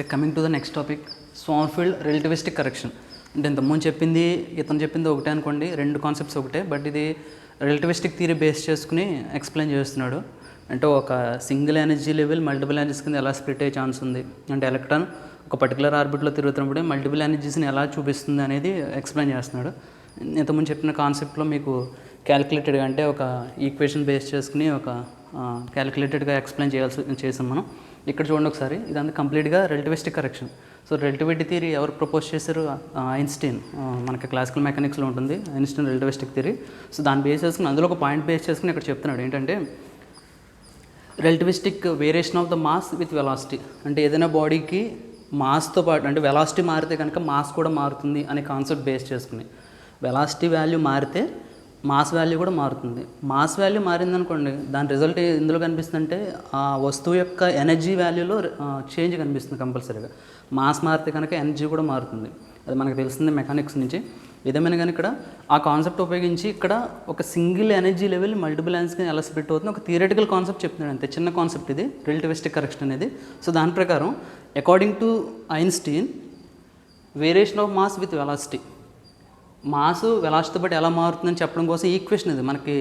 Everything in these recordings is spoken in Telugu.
Okay, coming to the next topic, Sommerfeld relativistic correction. అంటే ఇంతకుముందు ఇతను చెప్పింది ఒకటే అనుకోండి, రెండు కాన్సెప్ట్స్ ఒకటే, బట్ ఇది రిలేటివిస్టిక్ థియరీ బేస్ చేసుకుని ఎక్స్ప్లెయిన్ చేస్తున్నాడు. అంటే ఒక single energy level multiple energies కింద ఎలా స్ప్లిట్ అయ్యే ఛాన్స్ ఉంది, అంటే ఎలక్ట్రాన్ ఒక పర్టికులర్ ఆర్బిట్లో తిరుగుతున్నప్పుడు మల్టిపుల్ ఎనర్జీస్ని ఎలా చూపిస్తుంది అనేది ఎక్స్ప్లెయిన్ చేస్తున్నాడు. ఇంతకుముందు చెప్పిన కాన్సెప్ట్లో మీకు క్యాలిక్యులేటెడ్గా అంటే ఒక ఈక్వేషన్ బేస్ చేసుకుని ఒక క్యాలిక్యులేటెడ్గా ఎక్స్ప్లెయిన్ చేసాం మనం. ఇక్కడ చూడండి ఒకసారి, ఇదంతా కంప్లీట్గా relativistic correction. So relativity theory ఎవరు ప్రపోజ్ చేశారు? ఐన్స్టీన్. మనకి క్లాసికల్ మెకానిక్స్లో ఉంటుంది ఐన్స్టీన్ రిలేటివిస్టిక్ థియరీ. సో దాన్ని బేస్ చేసుకుని అందులో ఒక పాయింట్ బేస్ చేసుకుని ఇక్కడ చెప్తున్నాడు ఏంటంటే relativistic variation of the mass with velocity. అంటే ఏదైనా బాడీకి మాస్తో పాటు అంటే వెలాసిటీ మారితే కనుక మాస్ కూడా మారుతుంది అనే కాన్సెప్ట్ బేస్ చేసుకుని, వెలాసిటీ వాల్యూ మారితే మాస్ వాల్యూ కూడా మారుతుంది. మాస్ వాల్యూ మారిందనుకోండి, దాని రిజల్ట్ ఎందులో కనిపిస్తుందంటే ఆ వస్తువు యొక్క ఎనర్జీ వాల్యూలో చేంజ్ కనిపిస్తుంది కంపల్సరీగా. మాస్ మారితే కనుక ఎనర్జీ కూడా మారుతుంది, అది మనకు తెలుస్తుంది మెకానిక్స్ నుంచి. ఏదేమైనా కానీ ఇక్కడ ఆ కాన్సెప్ట్ ఉపయోగించి ఇక్కడ ఒక సింగిల్ ఎనర్జీ లెవెల్ మల్టిపుల్ ఎనర్జీకి ఎలా స్ప్లిట్ అవుతుంది ఒక థియరిటికల్ కాన్సెప్ట్ చెప్తున్నాడు అంతే, చిన్న కాన్సెప్ట్ ఇది రిలేటివిస్టిక్ కరెక్షన్ అనేది. సో దాని ప్రకారం according to Einstein variation of mass with velocity, mass వెలాసిటీతో పాటు ఎలా మారుతుందని చెప్పడం కోసం ఈక్వేషన్ ఇది మనకి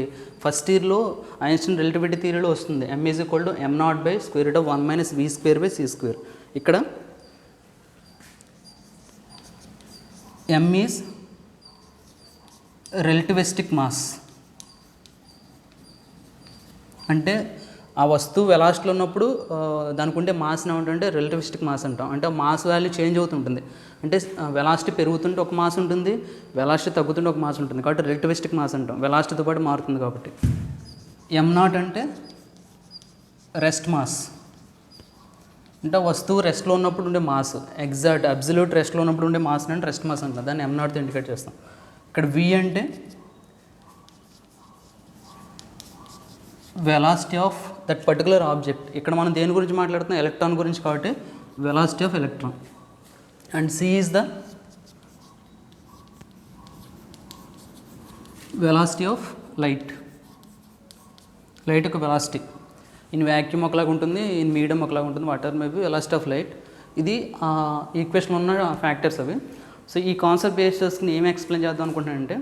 ఫస్ట్ ఇయర్లో ఐన్స్టీన్ రిలేటివిటీ థియరీలో వస్తుంది. m = m0/√1 - v²/c². ఇక్కడ m ఈజ్ రిలేటివిస్టిక్ మాస్, అంటే ఆ వస్తువు వెలాసిటీలో ఉన్నప్పుడు దానికి ఉండే మాస్ని ఏమంటే రిలేటివిస్టిక్ మాస్ అంటాం. అంటే మాస్ వాల్యూ చేంజ్ అవుతుంటుంది, అంటే వెలాసిటీ పెరుగుతుంటే ఒక మాస్ ఉంటుంది, వెలాసిటీ తగ్గుతుంటే ఒక మాస్ ఉంటుంది, కాబట్టి రిలేటివిస్టిక్ మాస్ అంటాం. వెలాసిటీతో పాటు మారుతుంది కాబట్టి. m0 అంటే రెస్ట్ మాస్, అంటే వస్తువు రెస్ట్లో ఉన్నప్పుడు ఉండే మాస్, ఎగ్జాక్ట్ అబ్సల్యూట్ రెస్ట్లో ఉన్నప్పుడు ఉండే మాస్ అంటే రెస్ట్ మాస్ అంటాం, దాన్ని m0తో ఇండికేట్ చేస్తాం. ఇక్కడ v అంటే velocity of that particular object. ఇక్కడ మనం దేని గురించి మాట్లాడుతున్నాం? ఎలక్ట్రాన్ గురించి, కాబట్టి velocity of electron. And c is the velocity of light. Light యొక్క వెలాసిటీ ఇన్ వ్యాక్యూమ్ ఒకలాగా ఉంటుంది, ఇన్ మీడియం ఒకలాగా ఉంటుంది, water maybe velocity of light. ఇది ఈక్వేషన్ ఉన్న ఫ్యాక్టర్స్ అవి. సో ఈ కాన్సెప్ట్ బేస్ చేసుకుని ఏమి ఎక్స్ప్లెయిన్ చేద్దాం అనుకుంటున్నానంటే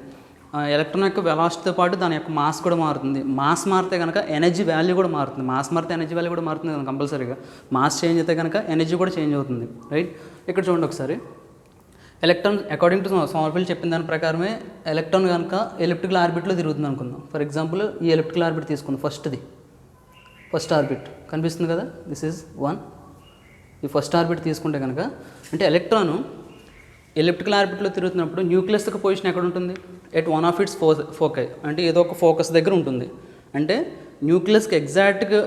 ఎలక్ట్రాన్ యొక్క వెలాసిటీతో పాటు దాని యొక్క మాస్ కూడా మారుతుంది. మాస్ మారితే కనుక ఎనర్జీ వాల్యూ కూడా మారుతుంది. మాస్ మారితే ఎనర్జీ వాల్యూ కూడా మారుతుంది కదా కంపల్సరీగా. మాస్ చేంజ్ అయితే కనుక ఎనర్జీ కూడా చేంజ్ అవుతుంది, రైట్? ఇక్కడ చూడండి ఒకసారి, ఎలక్ట్రాన్ అకార్డింగ్ టు సోమర్ఫీల్డ్ చెప్పిన దాని ప్రకారమే ఎలక్ట్రాన్ కనుక ఎలిప్టికల్ ఆర్బిట్లో తిరుగుతుంది అనుకుందాం. ఫర్ ఎగ్జాంపుల్ ఈ ఎలిప్టికల్ ఆర్బిట్ తీసుకుందాం. ఫస్ట్ ఆర్బిట్ కనిపిస్తుంది కదా, దిస్ ఈజ్ 1. ఈ ఫస్ట్ ఆర్బిట్ తీసుకుంటే కనుక అంటే ఎలక్ట్రాను ఎలిప్టికల్ ఆర్బిట్లో తిరుగుతున్నప్పుడు న్యూక్లియస్ యొక్క పొజిషన్ ఎక్కడ ఉంటుంది? At one of it's foci, అంటే ఏదో ఒక ఫోకస్ దగ్గర ఉంటుంది. అంటే న్యూక్లియస్కి ఎగ్జాక్ట్గా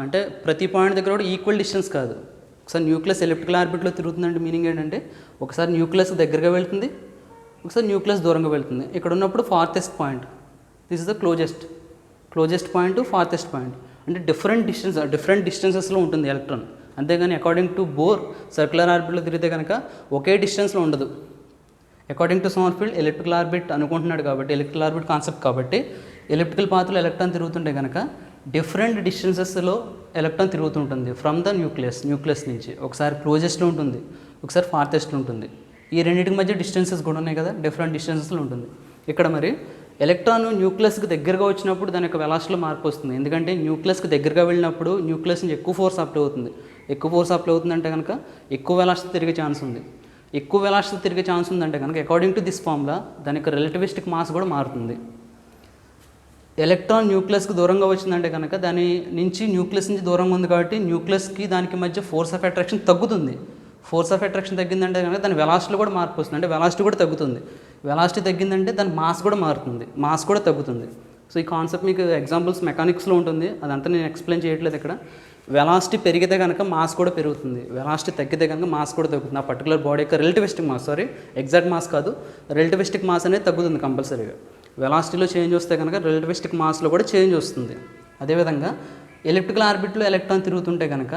అంటే ప్రతి పాయింట్ దగ్గర కూడా ఈక్వల్ డిస్టెన్స్ కాదు. ఒకసారి న్యూక్లియస్ ఎలిప్టికల్ ఆర్బిట్లో తిరుగుతుందంటే మీనింగ్ ఏంటంటే ఒకసారి న్యూక్లియస్ దగ్గరగా వెళ్తుంది, ఒకసారి న్యూక్లియస్ దూరంగా వెళ్తుంది. ఇక్కడ ఉన్నప్పుడు farthest point, this is the closest point to farthest point, అంటే డిఫరెంట్ డిస్టెన్సెస్లో ఉంటుంది ఎలక్ట్రాన్. అంతేగాని అకార్డింగ్ టు బోర్ సర్క్యులర్ ఆర్బిట్లో తిరిగితే కనుక ఒకే డిస్టెన్స్లో ఉండదు. According to Sommerfeld elliptical orbit అనుకుంటున్నాడు కాబట్టి, ఎలిప్టికల్ ఆర్బిట్ కాన్సెప్ట్ కాబట్టి ఎలిప్టికల్ పాత్లో ఎలక్ట్రాన్ తిరుగుతుంటే కనుక డిఫరెంట్ డిస్టెన్సెస్లో ఎలక్ట్రాన్ తిరుగుతుంటుంది ఫ్రమ్ ద న్యూక్లియస్ నుంచి. ఒకసారి క్లోజెస్ట్లో ఉంటుంది, ఒకసారి ఫార్తెస్ట్లో ఉంటుంది. ఈ రెండింటికి మధ్య డిస్టెన్సెస్ కూడా ఉన్నాయి కదా, డిఫరెంట్ డిస్టెన్సెస్లో ఉంటుంది. ఇక్కడ మరి ఎలక్ట్రాన్ న్యూక్లియస్కి దగ్గరగా వచ్చినప్పుడు దాని యొక్క వెలాసిటీలో మార్పు వస్తుంది. ఎందుకంటే న్యూక్లియస్కి దగ్గరగా వెళ్ళినప్పుడు న్యూక్లియస్ నుంచి ఎక్కువ ఫోర్స్ అప్లై అవుతుంది. ఎక్కువ ఫోర్స్ అప్లై అవుతుందంటే కనుక ఎక్కువ వెలాసిటీ తిరిగే ఛాన్స్ ఉంది. ఎక్కువ వెలాసిటీ తిరిగే ఛాన్స్ ఉందంటే కనుక అకార్డింగ్ టు దిస్ ఫార్ములా దాని యొక్క రిలేటివిస్టిక్ మాస్ కూడా మారుతుంది. ఎలక్ట్రాన్ న్యూక్లియస్కి దూరంగా వచ్చిందంటే కనుక దాని నుంచి న్యూక్లియస్ నుంచి దూరంగా ఉంది కాబట్టి న్యూక్లియస్కి దానికి మధ్య ఫోర్స్ ఆఫ్ అట్రాక్షన్ తగ్గుతుంది. ఫోర్స్ ఆఫ్ అట్రాక్షన్ తగ్గిందంటే కనుక దాని వెలాసిటీలో కూడా మార్పు వస్తుంది, అంటే వెలాసిటీ కూడా తగ్గుతుంది. వెలాసిటీ తగ్గిందంటే దాని మాస్ కూడా మారుతుంది, మాస్ కూడా తగ్గుతుంది. సో ఈ కాన్సెప్ట్ మీకు ఎగ్జాంపుల్స్ మెకానిక్స్లో ఉంటుంది, అదంతా నేను ఎక్స్ప్లెయిన్ చేయట్లేదు ఇక్కడ. వెలాసిటీ పెరిగితే కనుక మాస్ కూడా పెరుగుతుంది, వెలాసిటీ తగ్గితే కనుక మాస్ కూడా తగ్గుతుంది. ఆ పర్టికులర్ బాడీ యొక్క రిలేటివిస్టిక్ మాస్, ఎగ్జాక్ట్ మాస్ కాదు, రిలేటివిస్టిక్ మాస్ అనేది తగ్గుతుంది కంపల్సరీగా. వెలాసిటీలో చేంజ్ వస్తే కనుక రిలేటివిస్టిక్ మాస్లో కూడా చేంజ్ వస్తుంది. అదేవిధంగా ఎలిప్టికల్ ఆర్బిట్లో ఎలక్ట్రాన్ తిరుగుతుంటే కనుక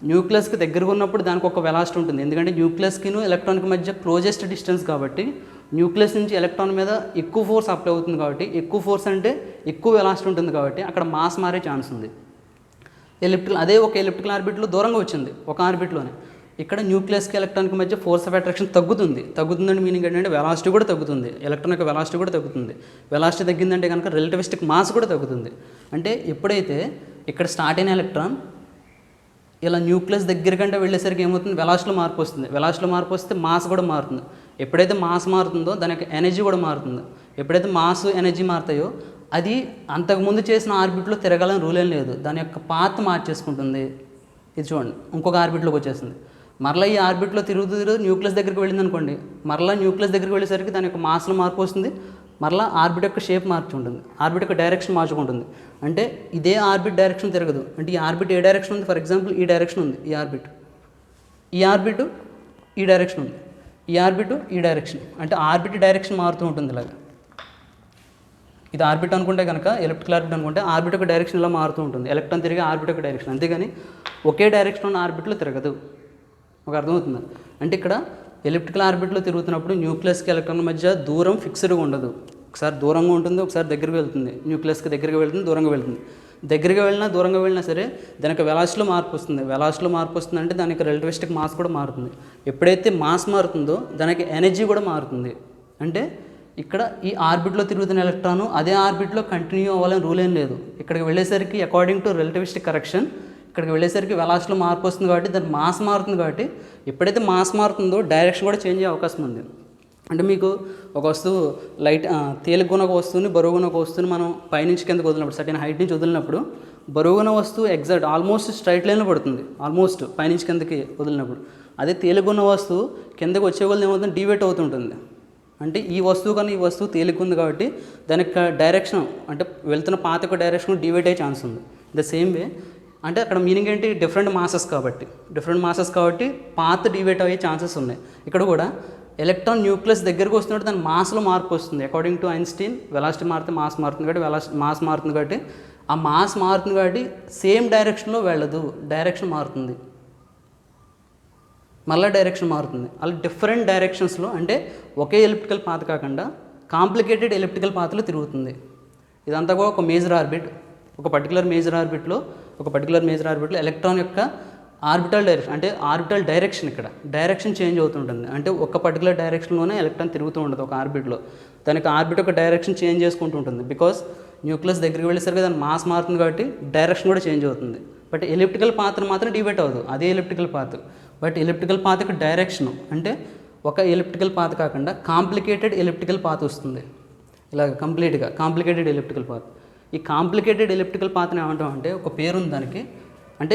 న్యూక్లియస్కి దగ్గరగా ఉన్నప్పుడు దానికి ఒక వెలాసిటీ ఉంటుంది. ఎందుకంటే న్యూక్లియస్కిను ఎలక్ట్రాన్కి మధ్య క్లోజెస్ట్ డిస్టెన్స్ కాబట్టి న్యూక్లియస్ నుంచి ఎలక్ట్రాన్ మీద ఎక్కువ ఫోర్స్ అప్లై అవుతుంది కాబట్టి, ఎక్కువ ఫోర్స్ అంటే ఎక్కువ వెలాసిటీ ఉంటుంది కాబట్టి అక్కడ మాస్ మారే ఛాన్స్ ఉంది. ఒక ఎలిప్టికల్ ఆర్బిట్లో దూరంగా వచ్చింది, ఒక ఆర్బిట్లోనే ఇక్కడ న్యూక్లియస్కి ఎలక్ట్రాన్కి మధ్య ఫోర్స్ ఆఫ్ అట్రాక్షన్ తగ్గుతుందంటే మీనింగ్ ఏంటంటే వెలాసిటీ కూడా తగ్గుతుంది, ఎలక్ట్రాన్ యొక్క వెలాసిటీ కూడా తగ్గుతుంది. వెలాసిటీ తగ్గిందంటే కనుక రిలేటివిస్టిక్ మాస్ కూడా తగ్గుతుంది. అంటే ఎప్పుడైతే ఇక్కడ స్టార్ట్ అయిన ఎలక్ట్రాన్ ఇలా న్యూక్లియస్ దగ్గర కంటే వెళ్ళేసరికి ఏమవుతుంది, వెలాసిటీలో మార్పు వస్తుంది. వెలాసిటీలో మార్పు వస్తే మాస్ కూడా మారుతుంది. ఎప్పుడైతే మాస్ మారుతుందో దాని యొక్క ఎనర్జీ కూడా మారుతుంది. ఎప్పుడైతే మాస్ ఎనర్జీ మారుతాయో అది అంతకుముందు చేసిన ఆర్బిట్లో తిరగాలని రూల్ ఏం లేదు, దాని యొక్క పాత్ మార్చేసుకుంటుంది. ఇది చూడండి, ఇంకొక ఆర్బిట్లోకి వచ్చేసింది. మరలా ఈ ఆర్బిట్లో తిరుగుతూ న్యూక్లియస్ దగ్గరికి వెళ్ళింది అనుకోండి, మరలా న్యూక్లియస్ దగ్గరికి వెళ్ళేసరికి దాని యొక్క మాస్లో మార్పు వస్తుంది, మరలా ఆర్బిట్ యొక్క షేప్ మార్చుకుంటుంది, ఆర్బిట్ యొక్క డైరెక్షన్ మార్చుకుంటుంది. అంటే ఇదే ఆర్బిట్ డైరెక్షన్ తిరగదు. అంటే ఈ ఆర్బిట్ ఏ డైరెక్షన్ ఉంది, ఫర్ ఎగ్జాంపుల్ ఈ డైరెక్షన్ ఉంది, ఈ ఆర్బిట్ ఈ డైరెక్షన్ ఉంది, ఈ ఆర్బిట్ ఈ డైరెక్షన్. అంటే ఆర్బిట్ డైరెక్షన్ మారుతూ ఉంటుంది ఇలాగా. ఇది ఆర్బిట్ అనుకుంటే కనుక, ఎలిప్టికల్ ఆర్బిట్ అనుకుంటే ఆర్బిట్ యొక్క డైరెక్షన్ ఇలా మారుతూ ఉంటుంది, ఎలక్ట్రాన్ తిరిగి ఆర్బిట్ యొక్క డైరెక్షన్. అంతేగాని ఒకే డైరెక్షన్ ఉన్న ఆర్బిట్లో తిరగదు. ఒక అర్థమవుతుంది. అంటే ఇక్కడ ఎలిప్టికల్ ఆర్బిట్లో తిరుగుతున్నప్పుడు న్యూక్లియస్కి ఎలక్ట్రాన్ మధ్య దూరం ఫిక్స్డ్గా ఉండదు. ఒకసారి దూరంగా ఉంటుంది, ఒకసారి దగ్గరికి వెళ్తుంది. న్యూక్లియస్కి దగ్గరికి వెళ్తుంది, దూరంగా వెళ్తుంది. దగ్గరికి వెళ్ళినా దూరంగా వెళ్ళినా సరే దానికి వెలాసిటీలో మార్పు వస్తుంది. వెలాసిటీలో మార్పు వస్తుందంటే దానికి రిలేటివిస్టిక్ మాస్ కూడా మారుతుంది. ఎప్పుడైతే మాస్ మారుతుందో దానికి ఎనర్జీ కూడా మారుతుంది. అంటే ఇక్కడ ఈ ఆర్బిట్లో తిరుగుతున్న ఎలక్ట్రాను అదే ఆర్బిట్లో కంటిన్యూ అవ్వాలని రూల్ ఏం లేదు. ఇక్కడికి వెళ్ళేసరికి అకార్డింగ్ టు రిలేటివిస్టిక్ కరెక్షన్ ఇక్కడికి వెళ్ళేసరికి వెలాసిటీలో మార్పు వస్తుంది కాబట్టి దాని మాస్ మారుతుంది. కాబట్టి ఎప్పుడైతే మాస్ మారుతుందో డైరెక్షన్ కూడా చేంజ్ అయ్యే అవకాశం ఉంది. అంటే మీకు ఒక వస్తువు తేలిగ్గున్న ఒక వస్తువుని బరువుగున్న ఒక వస్తువుని మనం పైనుంచి కిందకు వదిలినప్పుడు, సర్టెన్ హైట్ నుంచి వదిలినప్పుడు బరువుగున్న వస్తువు ఎగ్జాక్ట్ ఆల్మోస్ట్ స్ట్రైట్ లైన్లో పడుతుంది, ఆల్మోస్ట్ పైనుంచి కిందకి వదిలినప్పుడు. అదే తేలిగ్గున్న వస్తువు కిందకి వచ్చే వల్ల ఏమవుతుంది, డివేట్ అవుతుంటుంది. అంటే ఈ వస్తువు కన్నా ఈ వస్తువు తేలిగ్గుంది కాబట్టి దానికి డైరెక్షన్ అంటే వెళ్తున్న పాత యొక్క డైరెక్షన్ డివేట్ అయ్యే ఛాన్స్ ఉంది. ద సేమ్ వే అంటే అక్కడ మీనింగ్ ఏంటి, డిఫరెంట్ మాసెస్ కాబట్టి పాత్ డివేట్ అయ్యే ఛాన్సెస్ ఉన్నాయి. ఇక్కడ కూడా ఎలక్ట్రాన్ న్యూక్లియస్ దగ్గరకు వస్తున్నట్టు దాని మాస్లో మార్పు వస్తుంది. అకార్డింగ్ టు ఐన్స్టీన్ వెలాసిటీ మారితే మాస్ మారుతుంది కాబట్టి మాస్ మారుతుంది కాబట్టి ఆ మాస్ మారుతుంది కాబట్టి సేమ్ డైరెక్షన్లో వెళ్ళదు, డైరెక్షన్ మారుతుంది, మళ్ళీ డైరెక్షన్ మారుతుంది. అలా డిఫరెంట్ డైరెక్షన్స్లో అంటే ఒకే ఎలిప్టికల్ పాత్ కాకుండా కాంప్లికేటెడ్ ఎలిప్టికల్ పాత్లో తిరుగుతుంది. ఇదంతా కూడా ఒక మేజర్ ఆర్బిట్, ఒక పర్టికులర్ మేజర్ ఆర్బిట్లో ఎలక్ట్రాన్ యొక్క ఆర్బిటల్ డైరెక్షన్ అంటే ఆర్బిటల్ డైరెక్షన్ ఇక్కడ డైరెక్షన్ చేంజ్ అవుతుంటుంది. అంటే ఒక పర్టికులర్ డైరెక్షన్లోనే ఎలక్ట్రాన్ తిరుగుతూ ఉంటుంది ఒక ఆర్బిట్లో. దానికి ఆర్బిట్ యొక్క డైరెక్షన్ చేంజ్ చేసుకుంటూ ఉంటుంది. బికాస్ న్యూక్లియస్ దగ్గరికి వెళ్ళేసరికి దాని మాస్ మారుతుంది కాబట్టి డైరెక్షన్ కూడా చేంజ్ అవుతుంది. బట్ ఎలిప్టికల్ పాత్ మాత్రం డివేట్ అవ్వదు, అదే elliptical path. But elliptical path యొక్క డైరెక్షన్ అంటే ఒక ఎలిప్టికల్ పాత్ కాకుండా కాంప్లికేటెడ్ ఎలిప్టికల్ పాత్ వస్తుంది. ఇలాగ కంప్లీట్గా కాంప్లికేటెడ్ ఎలిప్టికల్ పాత్. ఈ కాంప్లికేటెడ్ ఎలిప్టికల్ పాత్ని ఏమంటాం అంటే ఒక పేరు ఉంది దానికి. అంటే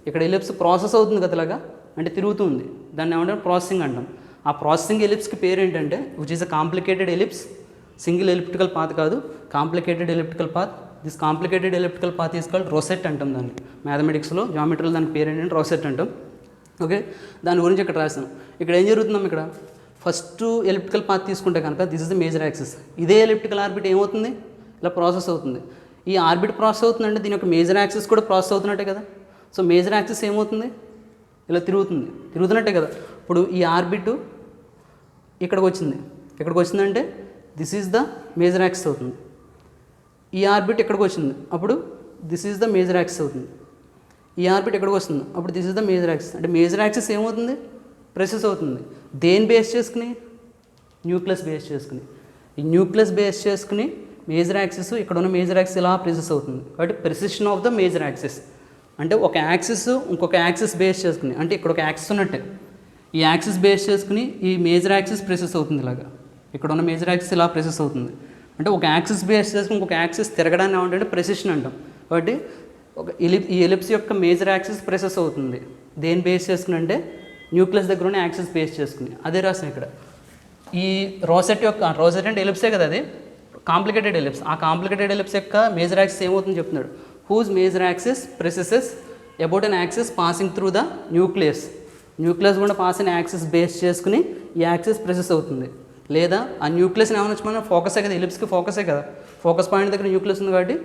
ఇక్కడ ఎలిప్స్ ప్రాసెస్ అవుతుంది కదా ఇలాగా, అంటే తిరుగుతుంది, దాన్ని ఏమంటే ప్రాసెసింగ్ అంటాం. ఆ ప్రాసెసింగ్ ఎలిప్స్కి పేరు ఏంటంటే which is a complicated ellipse. Single elliptical path కాదు, complicated elliptical path. This complicated elliptical path is called rosette అంటాం దాన్ని. మ్యాథమెటిక్స్లో జామెట్రీలో దానికి పేరు ఏంటంటే రోసెట్ అంటాం. ఓకే, దాని గురించి ఇక్కడ రాసాం. ఇక్కడ ఏం జరుగుతుందాం, ఇక్కడ ఫస్ట్ ఎలిప్టికల్ పాత్ తీసుకుంటే కనుక this is the major axis. ఇదే ఎలిప్టికల్ ఆర్బిట్ ఏమవుతుంది, ఇలా ప్రాసెస్ అవుతుంది. ఈ ఆర్బిట్ ప్రాసెస్ అవుతుందంటే దీని యొక్క మేజర్ యాక్సిస్ కూడా ప్రాసెస్ అవుతున్నట్టే కదా. సో మేజర్ యాక్సిస్ ఏమవుతుంది, ఇలా తిరుగుతున్నట్టే కదా. ఇప్పుడు ఈ ఆర్బిట్ ఇక్కడికి వచ్చిందంటే this is the major axis అవుతుంది. ఈ ఆర్బిట్ ఇక్కడికి వచ్చింది, అప్పుడు this is the major axis అవుతుంది. ఈ ఆర్బిట్ ఎక్కడికి వస్తుంది, అప్పుడు this is the major axis. అంటే మేజర్ యాక్సిస్ ఏమవుతుంది, ప్రెసెస్ అవుతుంది. దేని బేస్ చేసుకుని, న్యూక్లియస్ బేస్ చేసుకుని. ఈ న్యూక్లియస్ బేస్ చేసుకుని మేజర్ యాక్సిస్, ఇక్కడ ఉన్న మేజర్ యాక్సిస్ ఇలా ప్రెసెస్ అవుతుంది. కాబట్టి precision of the major axis అంటే ఒక యాక్సిస్ ఇంకొక యాక్సిస్ బేస్ చేసుకుని, అంటే ఇక్కడ ఒక యాక్సిస్ ఉన్నట్టే ఈ యాక్సిస్ బేస్ చేసుకుని ఈ మేజర్ యాక్సిస్ ప్రెసెస్ అవుతుంది. ఇలాగా ఇక్కడ ఉన్న మేజర్ యాక్సిస్ ఇలా ప్రెసెస్ అవుతుంది. అంటే ఒక యాక్సిస్ బేస్ చేసుకుని ఇంకొక యాక్సిస్ తిరగడాన్ని ఏమంటే ప్రెసిషన్ అంటాం. కాబట్టి ఈ ఎలిప్స్ యొక్క మేజర్ యాక్సిస్ ప్రెసెస్ అవుతుంది. దేని బేస్ చేసుకుని అంటే న్యూక్లియస్ దగ్గర ఉన్న యాక్సిస్ బేస్ చేసుకుని. అదే రాసిన ఇక్కడ ఈ రోసెట్ అంటే ఎలిప్సే కదా, అది కాంప్లికేటెడ్ ఎలిప్స్. ఆ కాంప్లికేటెడ్ ఎలిప్స్ యొక్క మేజర్ యాక్సిస్ ఏమవుతుందని చెప్తున్నాడు. Whose major axis precesses about an axis passing through the nucleus కూడా పాస్ అయిన యాక్సిస్ బేస్ చేసుకుని ఈ యాక్సిస్ ప్రెసెస్ అవుతుంది. లేదా ఆ న్యూక్లియస్ని ఏమనొచ్చు మనం, ఫోకసే కదా, ఎలిప్స్కి ఫోకసే కదా. ఫోకస్ పాయింట్ దగ్గర న్యూక్లియస్ ఉంది కాబట్టి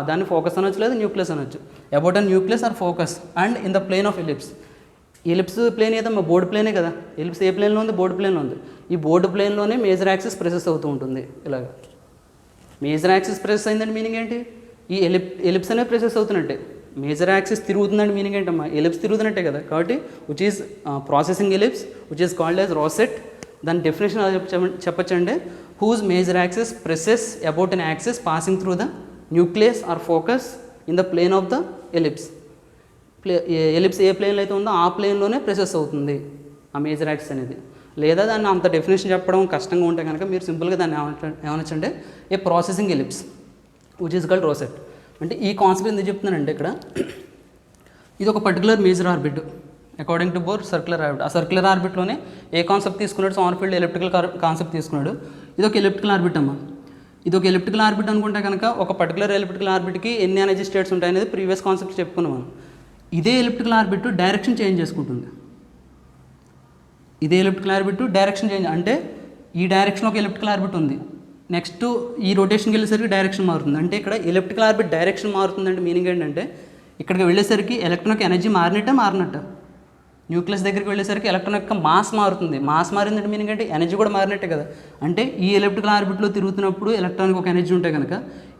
దాన్ని ఫోకస్ అనొచ్చు లేదా న్యూక్లియస్ అనొచ్చు. About an nucleus or focus and in the plane of ellipse plane ఏదమ్మా, బోర్డు ప్లేనే కదా. ఎలిప్స్ ఏ ప్లేన్లో ఉంది, బోర్డు ప్లేన్లో ఉంది. ఈ బోర్డు ప్లేన్లోనే మేజర్ యాక్సిస్ ప్రెసెస్ అవుతూ ఉంటుంది. ఇలాగ మేజర్ యాక్సిస్ ప్రెసెస్ అయిందంటే మీనింగ్ ఏంటి, ఈ ఎలిప్స్ అనేది ప్రెసెస్ అవుతున్నట్టే. మేజర్ యాక్సిస్ తిరుగుతుందంటే మీనింగ్ ఏంటమ్మా, ఎలిప్స్ తిరుగుతున్నట్టే కదా. కాబట్టి which is processing ellipse which is called as rosette. దాని డెఫినేషన్ చెప్పచ్చండి, whose major axis precess about an axis passing through the nucleus or focus in the plane of the ellipse. Ellipse ఏ ప్లేన్లో అయితే ఉందో ఆ ప్లేన్లోనే ప్రెసెస్ అవుతుంది ఆ మేజర్ యాక్సిస్ అనేది. లేదా దాన్ని అంత డెఫినేషన్ చెప్పడం కష్టంగా ఉంటే కనుక మీరు సింపుల్గా దాన్ని ఏమనొచ్చంటే a precessing ellipse which is called rosette. అంటే ఈ కాన్సెప్ట్ ఎందుకు చెప్తున్నానంటే ఇక్కడ ఇది ఒక particular major orbit according to Bohr circular orbit. ఆ సర్క్యులర్ ఆర్బిట్లోనే ఏ కాన్సెప్ట్ తీసుకున్నాడు, సామర్ఫీల్డ్ ఎలిప్టికల్ కాన్సెప్ట్ తీసుకున్నాడు. ఇది ఒక ఎలిప్టికల్ ఆర్బిట్ అమ్మ. ఇది ఒక ఎలిప్టికల్ ఆర్బిట్ అనుకుంటే కనుక ఒక పర్టికులర్ ఎలిప్టికల్ ఆర్బిట్కి ఎన్ని ఎనర్జీ స్టేట్స్ ఉంటాయి అనేది ప్రీవియస్ కాన్సెప్ట్ చెప్పుకున్నాం మనం. ఇదే ఎలిప్టికల్ ఆర్బిట్ డైరెక్షన్ చేంజ్ చేసుకుంటుంది. ఇదే ఎలిప్టికల్ ఆర్బిట్ డైరెక్షన్ చేంజ్ అంటే ఈ డైరెక్షన్ ఒక ఎలిప్టికల్ ఆర్బిట్ ఉంది, నెక్స్ట్ ఈ రొటేషన్కి వెళ్ళేసరికి డైరెక్షన్ మారుతుంది. అంటే ఇక్కడ ఎలిప్టికల్ ఆర్బిట్ డైరెక్షన్ మారుతుందంటే మీనింగ్ ఏంటంటే ఇక్కడికి వెళ్ళేసరికి ఎలక్ట్రాన్ యొక్క ఎనర్జీ మారినట్ట. న్యూక్లియస్ దగ్గరికి వెళ్ళేసరికి ఎలక్ట్రాన్ యొక్క మాస్ మారుతుంది. మాస్ మారిందంటే మీనింగ్ అంటే ఎనర్జీ కూడా మారినట్టే కదా. అంటే ఈ ఎలిప్టికల్ ఆర్బిట్లో తిరుగుతున్నప్పుడు ఎలక్ట్రాన్కి ఒక ఎనర్జీ ఉంటే కనుక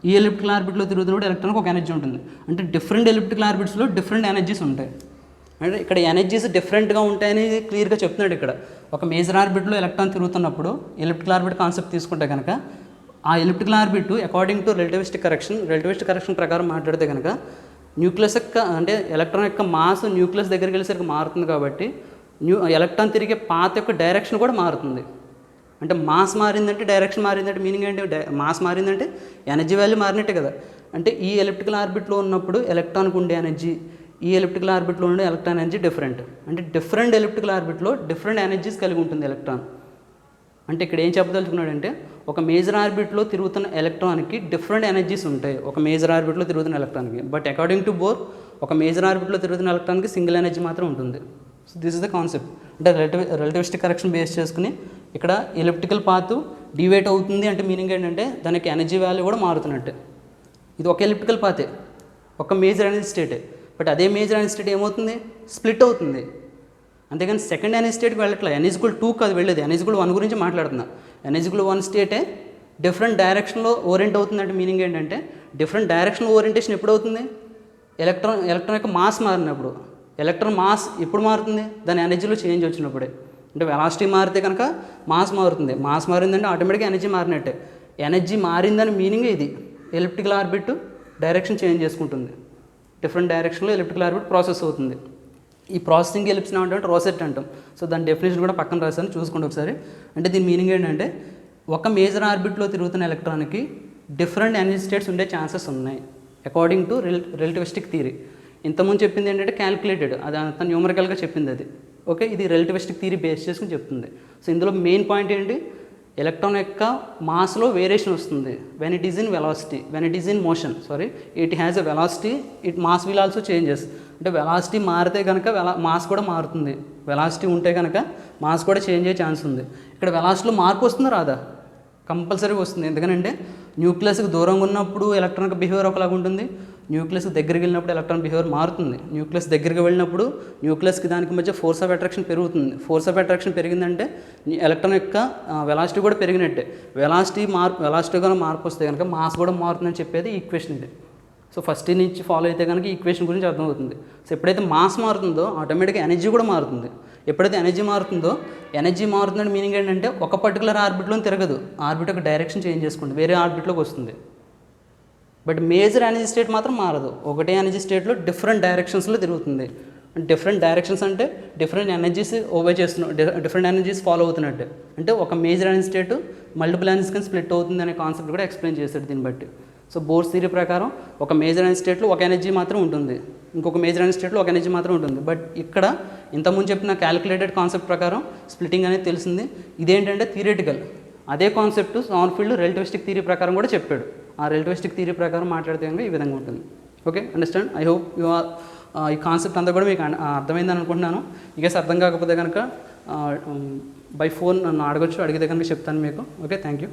ఈ ఎలిప్టికల్ ఆర్బిట్లో తిరుగుతున్నప్పుడు ఎలక్ట్రాన్కి ఒక ఎనర్జీ ఉంటుంది. అంటే డిఫరెంట్ ఎలిప్టికల్ ఆర్బిట్స్లో డిఫరెంట్ ఎనర్జీస్ ఉంటాయి. అంటే ఇక్కడ ఎనర్జీస్ డిఫరెంట్గా ఉంటాయని క్లియర్గా చెప్తున్నాడు ఇక్కడ. ఒక మేజర్ ఆర్బిట్లో ఎలక్ట్రాన్ తిరుగుతున్నప్పుడు ఎలిప్టికల్ ఆర్బిట్ కాన్సెప్ట్ తీసుకుంటే కనుక ఆ elliptical orbit according to relativistic correction ప్రకారం మాట్లాడితే కనుక న్యూక్లియస్ యొక్క అంటే ఎలక్ట్రాన్ యొక్క మాస్ న్యూక్లియస్ దగ్గరికి వెళ్ళేసరికి మారుతుంది. కాబట్టి ఎలక్ట్రాన్ తిరిగే పాత్ యొక్క డైరెక్షన్ కూడా మారుతుంది. అంటే మాస్ మారిందంటే డైరెక్షన్ మారిందంటే మీనింగ్ ఏంటి, మాస్ మారిందంటే ఎనర్జీ వాల్యూ మారినట్టే కదా. అంటే ఈ ఎలిప్టికల్ ఆర్బిట్లో ఉన్నప్పుడు ఎలక్ట్రాన్కి ఉండే ఎనర్జీ, ఈ ఎలిప్టికల్ ఆర్బిట్లో ఉండే ఎలక్ట్రాన్ ఎనర్జీ డిఫరెంట్. అంటే డిఫరెంట్ ఎలిప్టికల్ ఆర్బిట్లో డిఫరెంట్ ఎనర్జీస్ కలిగి ఉంటుంది ఎలక్ట్రాన్. అంటే ఇక్కడ ఏం చెప్పదలుచుకున్నాడంటే ఒక మేజర్ ఆర్బిట్లో తిరుగుతున్న ఎలక్ట్రాన్కి డిఫరెంట్ ఎనర్జీస్ ఉంటాయి ఒక మేజర్ ఆర్బిట్లో తిరుగుతున్న ఎలక్ట్రాన్కి. బట్ అకార్డింగ్ టు బోర్ ఒక మేజర్ ఆర్బిట్లో తిరుగుతున్న ఎలక్ట్రాన్కి సింగిల్ ఎనర్జీ మాత్రం ఉంటుంది. So this is the concept. అంటే రిలేటివిస్టిక్ కరెక్షన్ బేస్ చేసుకుని ఇక్కడ ఎలిప్టికల్ పాత్ డివేట్ అవుతుంది అంటే మీనింగ్ ఏంటంటే దానికి ఎనర్జీ వాల్యూ కూడా మారుతున్నట్టే. ఇది ఒక ఎలిప్టికల్ పాతే, ఒక మేజర్ ఎనర్జీ స్టేటే. బట్ అదే మేజర్ ఎనర్జీ స్టేట్ ఏమవుతుంది, స్ప్లిట్ అవుతుంది. అంతేగాని సెకండ్ ఎనర్జీ స్టేట్కి వెళ్ళట్లేదు. N=2 కాదు వెళ్ళేది, N=1 గురించి మాట్లాడుతున్నా. N=1 స్టేటే డిఫరెంట్ డైరెక్షన్లో ఓరియంట్ అవుతుందంటే మీనింగ్ ఏంటంటే డిఫరెంట్ డైరెక్షన్ ఓరియంటేషన్ ఎప్పుడు అవుతుంది, ఎలక్ట్రాన్ యొక్క మాస్ మారినప్పుడు. ఎలక్ట్రాన్ మాస్ ఎప్పుడు మారుతుంది, దాని ఎనర్జీలో చేంజ్ వచ్చినప్పుడే. అంటే వెలాసిటీ మారితే కనుక మాస్ మారుతుంది, మాస్ మారిందంటే ఆటోమేటిక్గా ఎనర్జీ మారినట్టే. ఎనర్జీ మారిందని మీనింగ్ ఇది. ఎలిప్టికల్ ఆర్బిట్ డైరెక్షన్ చేంజ్ చేసుకుంటుంది, డిఫరెంట్ డైరెక్షన్లో ఎలిప్టికల్ ఆర్బిట్ ప్రాసెస్ అవుతుంది. ఈ ప్రాసెసింగ్ ఎలిప్స్ని అంటే రోసెట్ అంటాం. సో దాని డెఫినేషన్ కూడా పక్కన రాశాను, చూసుకోండి ఒకసారి. అంటే దీని మీనింగ్ ఏంటంటే ఒక మేజర్ ఆర్బిట్లో తిరుగుతున్న ఎలక్ట్రాన్కి డిఫరెంట్ ఎనర్జీ స్టేట్స్ ఉండే ఛాన్సెస్ ఉన్నాయి అకార్డింగ్ టు రిలేటివిస్టిక్ థియరీ. ఇంతకుముందు చెప్పింది ఏంటంటే క్యాలిక్యులేటెడ్, అది అంత న్యూమరికల్గా చెప్పింది అది. ఓకే, ఇది రిలేటివిస్టిక్ థియరీ బేస్ చేసుకుని చెప్తుంది. సో ఇందులో మెయిన్ పాయింట్ ఏంటి, ఎలక్ట్రాన్ యొక్క మాస్లో వేరియేషన్ వస్తుంది when it is in velocity, when it is in motion, it has a velocity, it mass will also changes. అంటే వెలాసిటీ మారితే కనుక మాస్ కూడా మారుతుంది, వెలాసిటీ ఉంటే కనుక మాస్ కూడా చేంజ్ అయ్యే ఛాన్స్ ఉంది. ఇక్కడ వెలాసిటీలో మార్పు వస్తుందా రాదా, కంపల్సరీగా వస్తుంది. ఎందుకంటే న్యూక్లియస్కి దూరంగా ఉన్నప్పుడు ఎలక్ట్రాన్ బిహేవియర్ ఒకలాగా ఉంటుంది, న్యూక్లియస్కి దగ్గరికి వెళ్ళినప్పుడు ఎలక్ట్రాన్ బిహేవియర్ మారుతుంది. న్యూక్లియస్ దగ్గరికి వెళ్ళినప్పుడు న్యూక్లియస్కి దానికి మధ్య ఫోర్స్ ఆఫ్ అట్రాక్షన్ పెరుగుతుంది. ఫోర్స్ ఆఫ్ అట్రాక్షన్ పెరిగిందంటే ఎలక్ట్రాన్ యొక్క వెలాసిటీ కూడా పెరిగినట్టే. వెలాసిటీగా మార్పు వస్తే కనుక మాస్ కూడా మారుతుందని చెప్పేది ఈక్వేషన్ ఇది. సో ఫస్ట్ నుంచి ఫాలో అయితే కనుక ఈక్వేషన్ గురించి అర్థమవుతుంది. సో ఎప్పుడైతే మాస్ మారుతుందో ఆటోమేటిక్గా ఎనర్జీ కూడా మారుతుంది. ఎప్పుడైతే ఎనర్జీ మారుతుందంటే మీనింగ్ ఏంటంటే ఒక పర్టికులర్ ఆర్బిట్లో తిరగదు, ఆర్బిట్ యొక్క డైరెక్షన్ చేంజ్ చేసుకుంటుంది, వేరే ఆర్బిట్లోకి వస్తుంది. బట్ మేజర్ ఎనర్జీ స్టేట్ మాత్రం మారదు, ఒకటే ఎనర్జీ స్టేట్లో డిఫరెంట్ డైరెక్షన్స్లో తిరుగుతుంది. డిఫరెంట్ డైరెక్షన్స్ అంటే డిఫరెంట్ ఎనర్జీస్ ఓబే చేస్తున్నాడు, డిఫరెంట్ ఎనర్జీస్ ఫాలో అవుతున్నట్టు. అంటే ఒక major energy state multiple energies కింద స్ప్లిట్ అవుతుంది అనే కాన్సెప్ట్ కూడా ఎక్స్ప్లెయిన్ చేశాడు దీన్ని బట్టి. సో బోర్స్ థియరీ ప్రకారం ఒక మేజర్ ఎనర్జీ స్టేట్లో ఒక ఎనర్జీ మాత్రం ఉంటుంది, ఇంకొక మేజర్ ఎనర్జీ స్టేట్లో ఒక ఎనర్జీ మాత్రం ఉంటుంది. బట్ ఇక్కడ ఇంతకుముందు చెప్పిన క్యాలిక్యులేటెడ్ కాన్సెప్ట్ ప్రకారం స్ప్లిటింగ్ అనేది తెలిసింది. ఇదేంటంటే థియరిటికల్, అదే కాన్సెప్ట్ సామర్ఫీల్డ్ రిలేటివిస్టిక్ థియరీ ప్రకారం కూడా చెప్పాడు. ఆ రిలేటివిస్టిక్ థియరీ ప్రకారం మాట్లాడితే కనుక ఈ విధంగా ఉంటుంది. Okay, understand? I hope you are ఈ కాన్సెప్ట్ అంతా కూడా మీకు అర్థమైందని అనుకుంటున్నాను. ఇక అర్థం కాకపోతే కనుక బై ఫోన్ నన్ను అడగచ్చు, అడిగితే కనుక చెప్తాను మీకు. Okay, thank you.